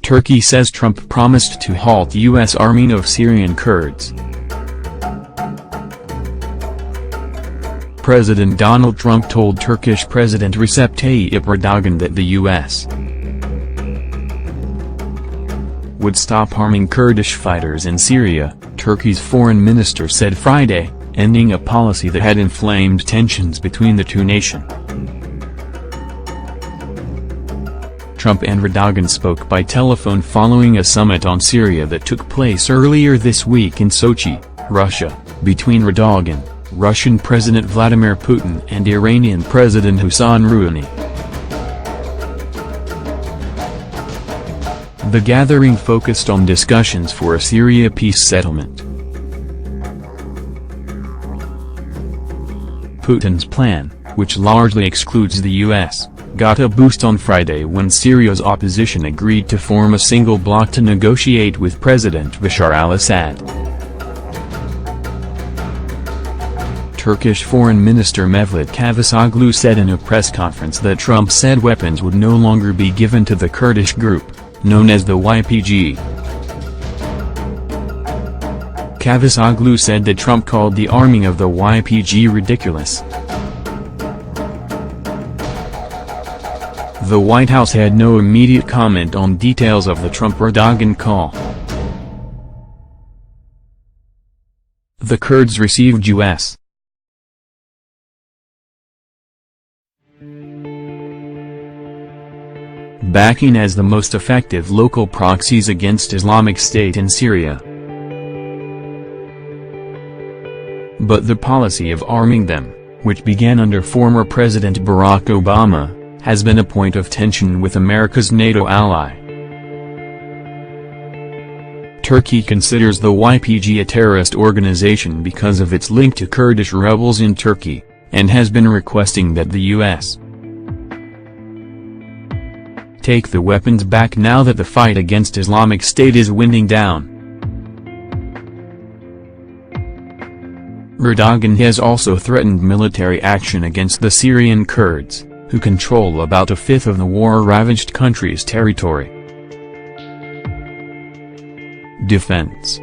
Turkey says Trump promised to halt U.S. arming of Syrian Kurds. President Donald Trump told Turkish President Recep Tayyip Erdogan that the U.S. would stop arming Kurdish fighters in Syria, Turkey's foreign minister said Friday, ending a policy that had inflamed tensions between the two nations. Trump and Erdogan spoke by telephone following a summit on Syria that took place earlier this week in Sochi, Russia, between Erdogan, Russian President Vladimir Putin and Iranian President Hassan Rouhani. The gathering focused on discussions for a Syria peace settlement. Putin's plan, which largely excludes the U.S., got a boost on Friday when Syria's opposition agreed to form a single bloc to negotiate with President Bashar al-Assad. Turkish Foreign Minister Mevlut Cavusoglu said in a press conference that Trump said weapons would no longer be given to the Kurdish group, known as the YPG. Cavusoglu said that Trump called the arming of the YPG ridiculous. The White House had no immediate comment on details of the Trump-Erdogan call. The Kurds received U.S. backing as the most effective local proxies against Islamic State in Syria. But the policy of arming them, which began under former President Barack Obama, has been a point of tension with America's NATO ally. Turkey considers the YPG a terrorist organization because of its link to Kurdish rebels in Turkey, and has been requesting that the U.S. take the weapons back now that the fight against Islamic State is winding down. Erdogan has also threatened military action against the Syrian Kurds, who control about a fifth of the war-ravaged country's territory. Defense.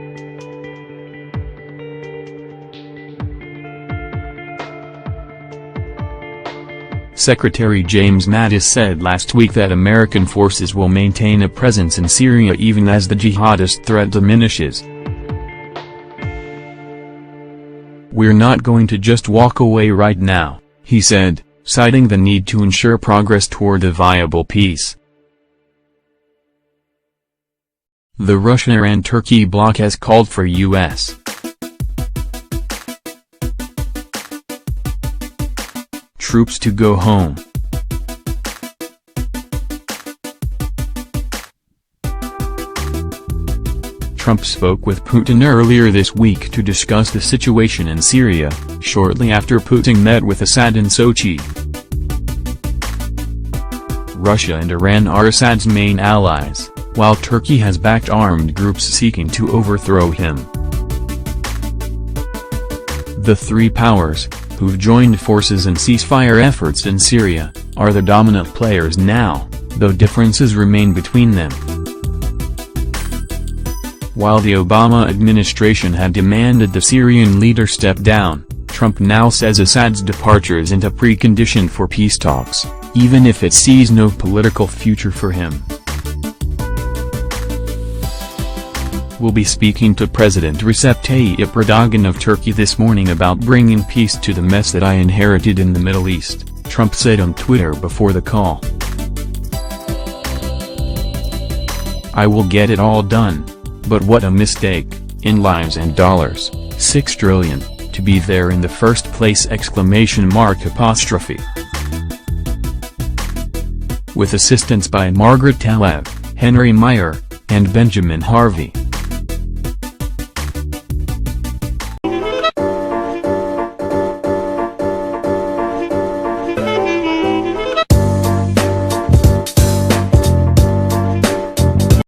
Secretary James Mattis said last week that American forces will maintain a presence in Syria even as the jihadist threat diminishes. "We're not going to just walk away right now," he said, citing the need to ensure progress toward a viable peace. The Russia-Iran-Turkey bloc has called for U.S. troops to go home. Trump spoke with Putin earlier this week to discuss the situation in Syria, shortly after Putin met with Assad in Sochi. Russia and Iran are Assad's main allies, while Turkey has backed armed groups seeking to overthrow him. The three powers, who've joined forces in ceasefire efforts in Syria, are the dominant players now, though differences remain between them. While the Obama administration had demanded the Syrian leader step down, Trump now says Assad's departure isn't a precondition for peace talks, even if it sees no political future for him. We'll be speaking to President Recep Tayyip Erdogan of Turkey this morning about bringing peace to the mess that I inherited in the Middle East, Trump said on Twitter before the call. "I will get it all done. But what a mistake, in lives and dollars, $6 trillion, to be there in the first place!" With assistance by Margaret Tlaib, Henry Meyer, and Benjamin Harvey.